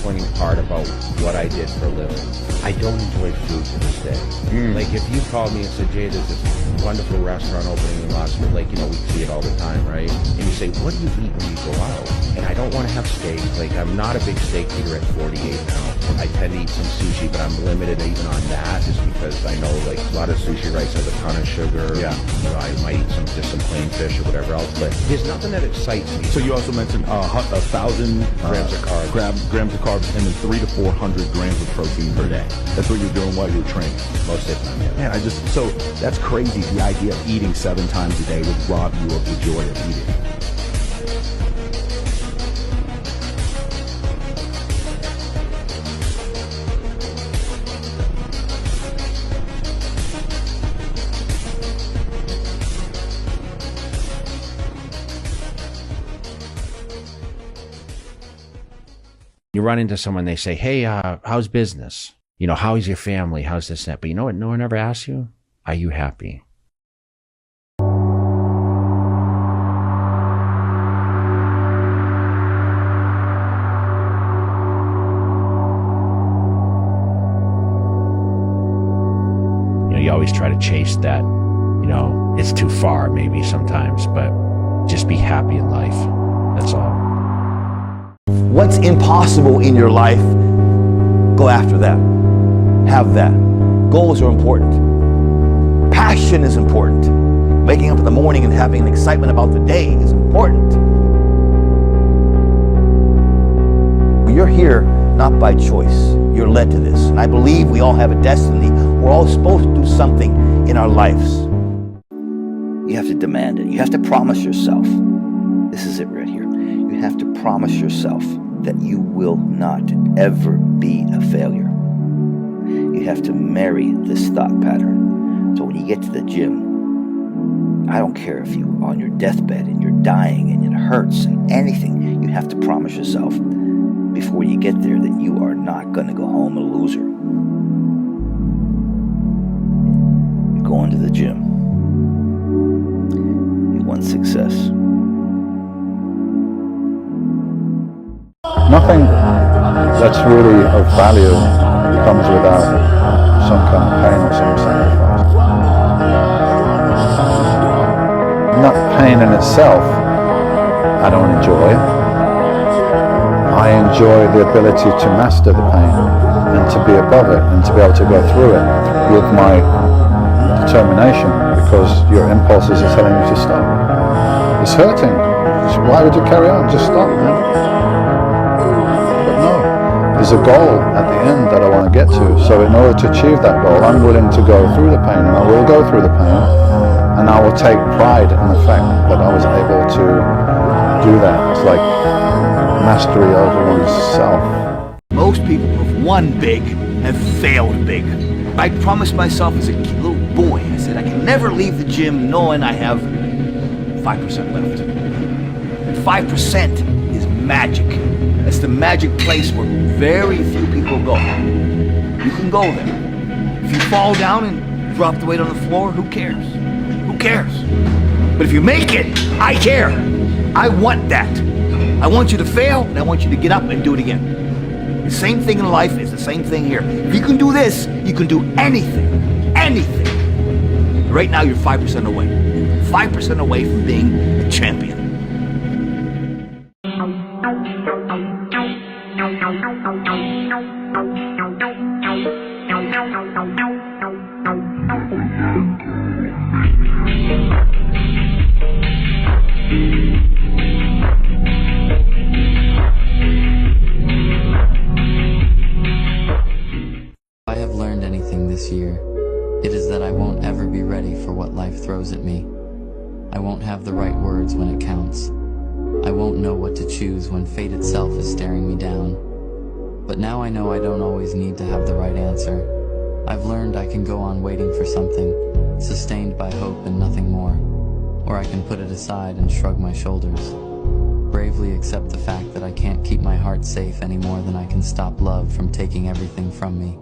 disappointing part about what I did for a living. I don't enjoy food to this day. Like if you called me and said, Jay, there's this wonderful restaurant opening in Las Vegas, like, you know, we see it all the time, right? And you say, what do you eat when you go out? And I don't want to have steak. Like, I'm not a big steak eater at 48 now. I tend to eat some sushi, but I'm limited even on that just because I know, like, a lot of sushi rice has a ton of sugar. Yeah. You know, I might eat just some plain fish or whatever else, but there's nothing that excites me. So you also mentioned 1,000 grams of carbs. Grams of carbs and then 300 to 400 grams of protein per day. That's what you're doing while you're training. Most of the time, yeah. Man, so that's crazy. The idea of eating 7 times a day would rob you of the joy of eating. You run into someone, they say, hey, how's business? You know, how is your family? How's this and that? But you know what no one ever asks you? Are you happy? You know, you always try to chase that. You know, it's too far maybe sometimes, but just be happy in life. That's all. What's impossible in your life, go after that. Have that. Goals are important. Passion is important. Waking up in the morning and having an excitement about the day is important. You're here not by choice. You're led to this. And I believe we all have a destiny. We're all supposed to do something in our lives. You have to demand it. You have to promise yourself. This is it right here. You have to promise yourself that you will not ever be a failure. You have to marry this thought pattern. So when you get to the gym, I don't care if you're on your deathbed and you're dying and it hurts and anything, you have to promise yourself before you get there that you are not going to go home a loser. You go into the gym. You want success. Nothing that's really of value comes without some kind of pain or some sacrifice. Not pain in itself, I don't enjoy. I enjoy the ability to master the pain and to be above it and to be able to go through it with my determination, because your impulses are telling you to stop. It's hurting. Why would you carry on? Just stop, man. There's a goal at the end that I want to get to. So in order to achieve that goal, I'm willing to go through the pain, and I will go through the pain, and I will take pride in the fact that I was able to do that. It's like mastery over oneself. Most people who've won big have failed big. I promised myself as a little boy, I said I can never leave the gym knowing I have 5% left. And 5% is magic. It's the magic place where very few people go. You can go there. If you fall down and drop the weight on the floor, who cares? Who cares? But if you make it, I care. I want that. I want you to fail, and I want you to get up and do it again. The same thing in life is the same thing here. If you can do this, you can do anything. Anything. Right now, you're 5% away. 5% away from being a champion. If I have learned anything this year, it is that I won't ever be ready for what life throws at me. I won't have the right words when it counts. I won't know what to choose when fate itself is staring me down. But now I know I don't always need to have the right answer. I've learned I can go on waiting for something, sustained by hope and nothing more. Or I can put it aside and shrug my shoulders. Bravely accept the fact that I can't keep my heart safe any more than I can stop love from taking everything from me.